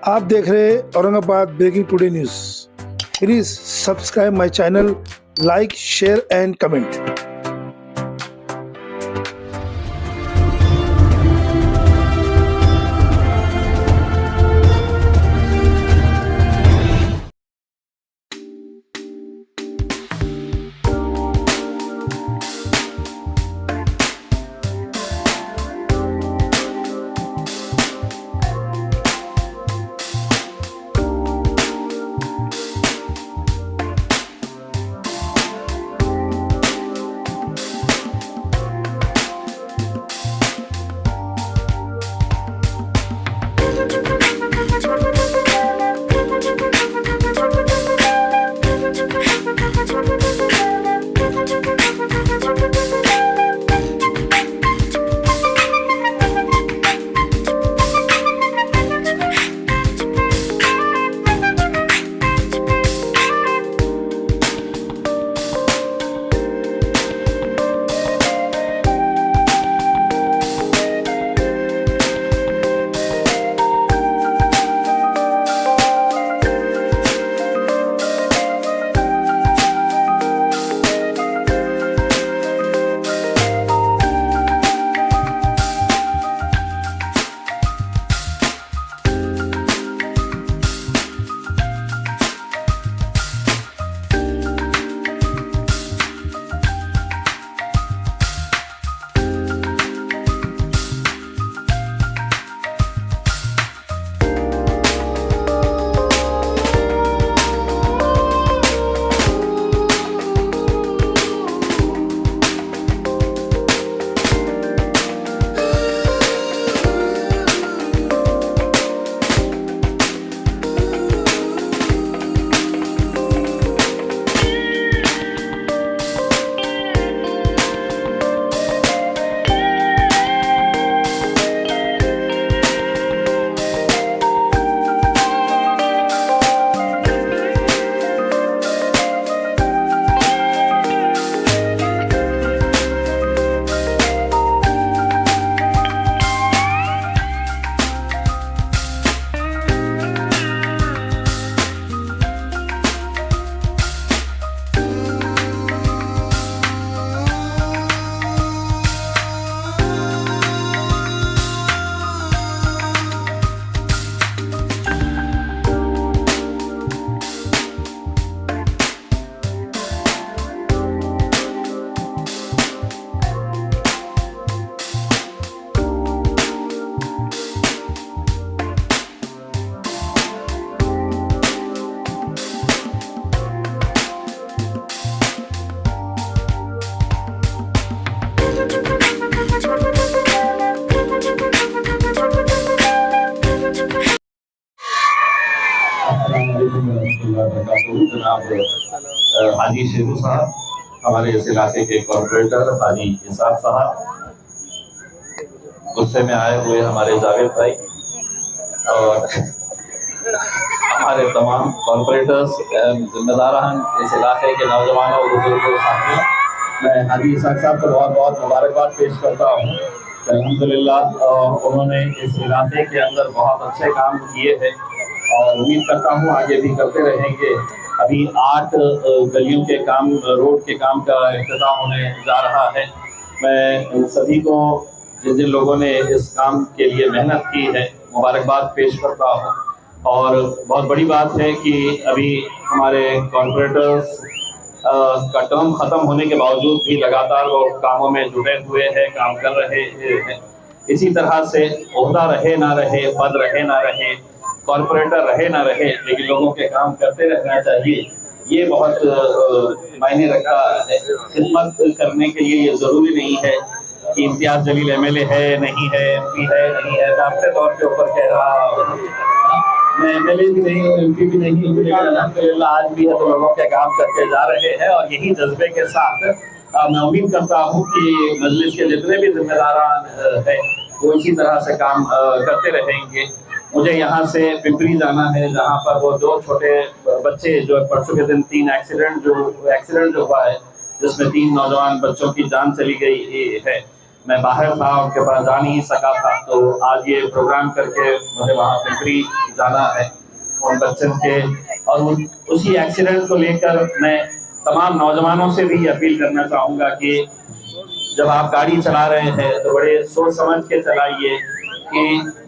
आप देख रहे हैं Aurangabad breaking today news. Please subscribe my channel, like, share and comment. Haji Sheru Sahab, हमारे इस इलाके के कॉर्पोरेटर हाजी इसाक साहब, गुस्से में आए हुए हमारे जावेद भाई और हमारे तमाम कॉर्पोरेटर्स, जिम्मेदारान, इस इलाके के नौजवानों और बुजुर्गों साथियों, मैं हाजी इसाक साहब को बहुत बहुत मुबारकबाद पेश करता हूँ। अल्हम्दुलिल्लाह उन्होंने इस इलाके के अंदर बहुत अच्छे काम किए हैं और उम्मीद करता हूँ आगे भी करते रहेंगे। अभी 8 गलियों के काम, रोड के काम का इख्तिताम होने जा रहा है। मैं सभी को, जिन जिन लोगों ने इस काम के लिए मेहनत की है, मुबारकबाद पेश करता हूँ। और बहुत बड़ी बात है कि अभी हमारे कॉर्पोरेटर्स का टर्म ख़त्म होने के बावजूद भी लगातार वो कामों में जुटे हुए हैं, काम कर रहे हैं। इसी तरह से ओहदा रहे ना रहे, पद रहे ना रहे, कॉर्पोरेटर रहे ना रहे, लेकिन लोगों के काम करते रहना चाहिए। ये बहुत मायने रखता है। खिदमत करने के लिए ये ज़रूरी नहीं है कि इम्तियाज़ जलील एमएलए है, नहीं है, एमपी है, नहीं है। मैं अपने तौर के ऊपर कह रहा हूँ, मैं एमएलए भी नहीं हूँ, एमपी भी नहीं हूँ, लेकिन अल्हम्दुलिल्लाह आज भी है तो लोगों के काम करके जा रहे हैं। और यही जज्बे के साथ मैं उम्मीद करता हूँ कि मजलिस के जितने भी जिम्मेदारान हैं वो इसी तरह से काम करते रहेंगे। मुझे यहाँ से पिंपरी जाना है, जहाँ पर वो 2 छोटे बच्चे जो परसों के दिन 3 एक्सीडेंट जो हुआ है, जिसमें 3 नौजवान बच्चों की जान चली गई है। मैं बाहर था, उनके पास जा नहीं सका था, तो आज ये प्रोग्राम करके मुझे वहाँ पिंपरी जाना है उन बच्चों के। और उसी एक्सीडेंट को लेकर मैं तमाम नौजवानों से भी अपील करना चाहूँगा कि जब आप गाड़ी चला रहे हैं तो बड़े सोच समझ के चलाइए, कि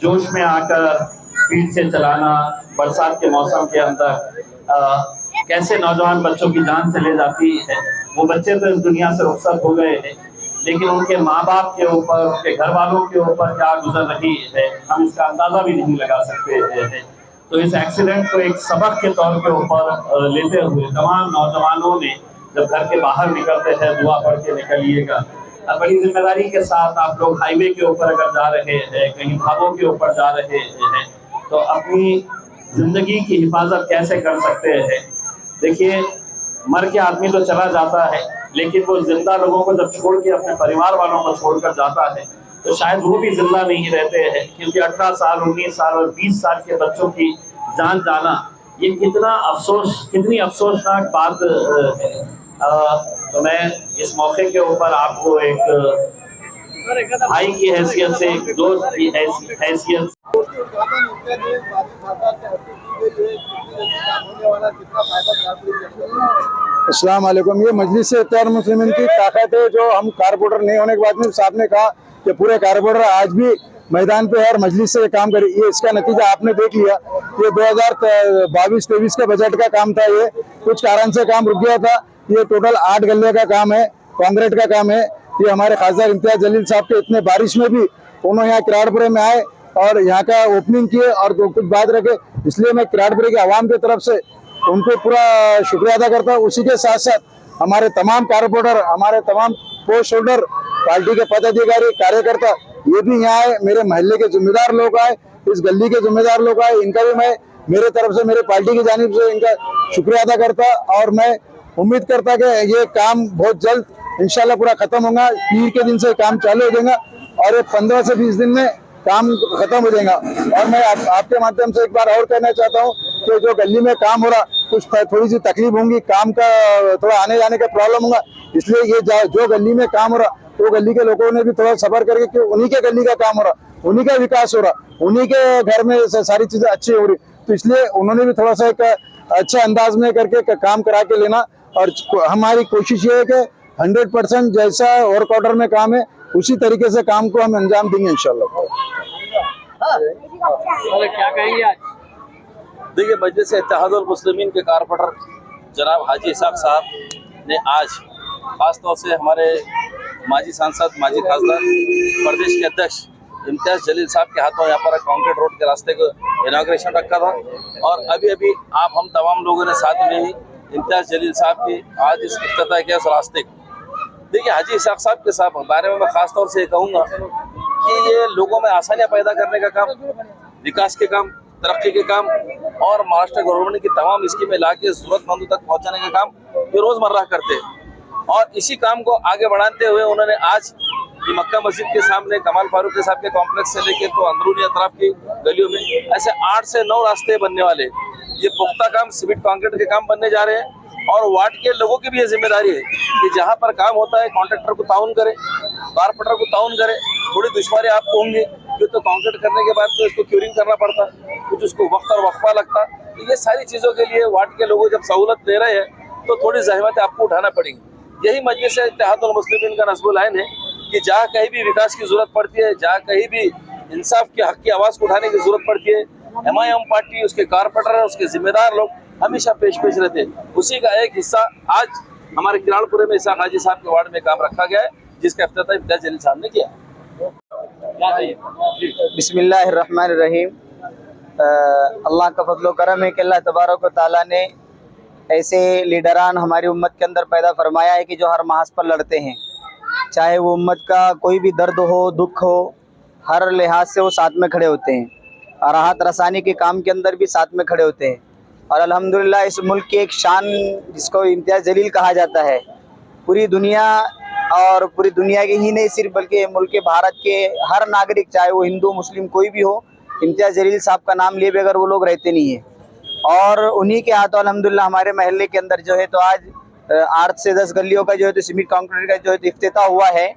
जोश में आकर स्पीड से चलाना, बरसात के मौसम के अंदर कैसे नौजवान बच्चों की जान चले जाती है। वो बच्चे तो इस दुनिया से रुखसत हो गए हैं, लेकिन उनके माँ बाप के ऊपर, उनके घर वालों के ऊपर क्या गुजर रही है, हम इसका अंदाजा भी नहीं लगा सकते हैं। तो इस एक्सीडेंट को एक सबक के तौर के ऊपर लेते हुए तमाम नौजवानों ने जब घर के बाहर निकलते हैं, दुआ पढ़ के निकलिएगा। बड़ी जिम्मेदारी के साथ आप लोग हाईवे के ऊपर अगर जा रहे हैं, कहीं ढाबों के ऊपर जा रहे हैं, तो अपनी जिंदगी की हिफाजत कैसे कर सकते हैं। देखिए, मर के आदमी तो चला जाता है, लेकिन वो जिंदा लोगों को जब छोड़ के अपने परिवार वालों को छोड़कर जाता है तो शायद वो भी जिंदा नहीं रहते हैं, क्योंकि 18 साल, 19 साल और 20 साल के बच्चों की जान जाना, ये कितनी अफसोसनाक बात है। तो मैं इस मौके के ऊपर आपको एक भाई की हैसियत से, एक दोस्त की हैसियत अस्सलाम वालेकुम। ये मजलिस इत्तेहाद मुस्लिमीन की ताकत है, जो हम कारपोरेटर नहीं होने के बाद में साहब ने कहा कि पूरे कारपोरेटर आज भी मैदान पे है और मजलिस से काम करे। ये इसका नतीजा आपने देख लिया। ये 2022-23 के बजट का काम था, ये कुछ कारण से काम रुक गया था। ये टोटल 8 गल्ले का काम है, कांक्रीट का काम है। ये हमारे खासदार इम्तियाज जलील साहब के इतने बारिश में भी उन्होंने यहाँ किराड़पुरे में आए और यहाँ का ओपनिंग किए और कुछ बात रखे, इसलिए मैं किराड़पुरे की आवाम की तरफ से उनको पूरा शुक्रिया अदा करता हूँ। उसी के साथ साथ हमारे तमाम कारपोरेटर, हमारे तमाम पोस्ट होल्डर, पार्टी के पदाधिकारी, कार्यकर्ता, ये भी यहाँ आए, मेरे महल्ले के जिम्मेदार लोग आए, इस गली के जिम्मेदार लोग आए, इनका भी मैं मेरे तरफ से, मेरे पार्टी की जानिब से इनका शुक्रिया अदा करता। और मैं उम्मीद करता कि ये काम बहुत जल्द इंशाल्लाह पूरा खत्म होगा। पीर के दिन से काम चालू हो जाएगा और ये 15 से 20 दिन में काम खत्म हो जाएगा। और मैं आपके माध्यम से एक बार और कहना चाहता हूँ कि जो गली में काम हो रहा, कुछ थोड़ी सी तकलीफ होंगी, काम का थोड़ा आने जाने का प्रॉब्लम होगा, इसलिए ये जो गली में काम हो रहा, तो गली के लोगों ने भी थोड़ा सब्र करके, कि उन्हीं के गली का काम हो रहा, उन्हीं का विकास हो रहा, उन्हीं के घर में सारी चीजें अच्छी हो रही, तो इसलिए उन्होंने भी थोड़ा सा एक अच्छे अंदाज में करके काम करा के लेना। और हमारी कोशिश ये है कि 100% जैसा वर्क ऑर्डर में काम है, उसी तरीके से काम को हम अंजाम देंगे इंशाल्लाह। क्या कहेंगे आज? देखिए, मजलिस इत्तेहादुल मुस्लिमीन के कारपोरेटर जनाब हाजी इसाक साहब ने आज खास तौर से हमारे माजी सांसद, माजी खासदार, प्रदेश के अध्यक्ष इम्तियाज जलील साहब के हाथों यहाँ पर कंक्रीट रोड के रास्ते को इनाग्रेशन रखा था। और अभी अभी हम तमाम लोगों ने साथ में ही इम्तियाज जलील साहब की आज इस इफ्तिताह किया उस रास्ते को। देखिए, हाजी इसाक साहब के साथ बारे में मैं खास तौर से कहूँगा कि ये लोगों में आसानियाँ पैदा करने का काम, विकास के काम, तरक्की के काम और महाराष्ट्र गवर्नमेंट की तमाम स्कीमें ला के जरूरतमंदों तक पहुँचाने का काम ये रोज़मर्रा करते हैं। और इसी काम को आगे बढ़ाते हुए उन्होंने आज ये मक्का मस्जिद के सामने कमाल फारूकी साहब के कॉम्प्लेक्स से लेके तो अंदरूनी अतराफ की गलियों में ऐसे 8 से 9 रास्ते बनने वाले, ये पुख्ता काम, सीमेंट कंक्रीट के काम बनने जा रहे हैं। और वार्ड के लोगों की भी ये जिम्मेदारी है कि जहाँ पर काम होता है कॉन्ट्रैक्टर को ताउन करे, कारपेंटर को ताउन करे। थोड़ी दुश्वारी आपको होंगी, क्यों तो कंक्रीट करने के बाद तो इसको क्यूरिंग करना पड़ता, कुछ उसको वक्त और वक्फा लगता। तो ये सारी चीज़ों के लिए वार्ड के लोग जब सहूलत ले रहे हैं तो थोड़ी जहमत आपको उठाना पड़ेगी। यही मजलिस इत्तेहादुल मुस्लिमीन का नस्बुल आइन है कि जहाँ कहीं भी विकास की जरूरत पड़ती है, जहाँ कहीं भी इंसाफ के हक की आवाज़ को उठाने की जरूरत पड़ती है, MIM पार्टी, उसके कारपेंटर, उसके जिम्मेदार लोग हमेशा पेश रहते हैं। उसी का एक हिस्सा आज हमारे किराड़पुरे में इसाक हाजी साहब के वार्ड में काम रखा गया है, जिसका इफ्तिताह इम्तियाज जलील साहब ने किया। बिस्मिल्लाहिर्रहमानिर्रहीम। अल्लाह का फजल करम है कि अल्लाह तबारक व तआला ने ऐसे लीडरान हमारी उम्मत के अंदर पैदा फरमाया है कि जो हर महाज पर लड़ते हैं, चाहे वो उम्मत का कोई भी दर्द हो, दुख हो, हर लिहाज से वो साथ में खड़े होते हैं और राहत रसानी के काम के अंदर भी साथ में खड़े होते हैं। और अल्हम्दुलिल्लाह इस मुल्क की एक शान, जिसको इम्तियाज जलील कहा जाता है, पूरी दुनिया और पूरी दुनिया के ही नहीं सिर्फ बल्कि मुल्क के भारत के हर नागरिक, चाहे वो हिंदू मुस्लिम कोई भी हो, इम्तियाज जलील साहब का नाम लिए बगैर वो लोग रहते नहीं हैं। और उन्हीं के हाथों अल्हम्दुलिल्लाह हमारे महल्ले के अंदर जो है तो आज 8 से 10 गलियों का जो है तो सीमेंट कंक्रीट का जो है तो इफ्तिताह हुआ है।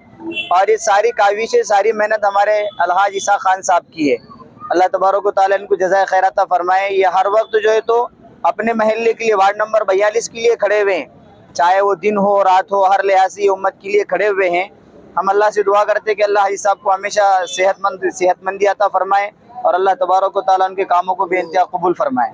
और ये सारी काविशें, सारी मेहनत हमारे अलहाज ईसा खान साहब की है। अल्लाह तबारक व तआला इनको जज़ाए खैर अता फरमाए। ये हर वक्त जो है तो अपने महल्ले के लिए, वार्ड नंबर 42 के लिए खड़े हुए हैं, चाहे वो दिन हो रात हो, हर लिहाज से उम्मत के लिए खड़े हुए हैं। हम अल्लाह से दुआ करते हैं कि अल्लाह हाजी साहब को हमेशा सेहतमंदी अता फरमाए और अल्लाह तबारक व तआला उनके कामों को बेइंतहा कबूल फरमाए।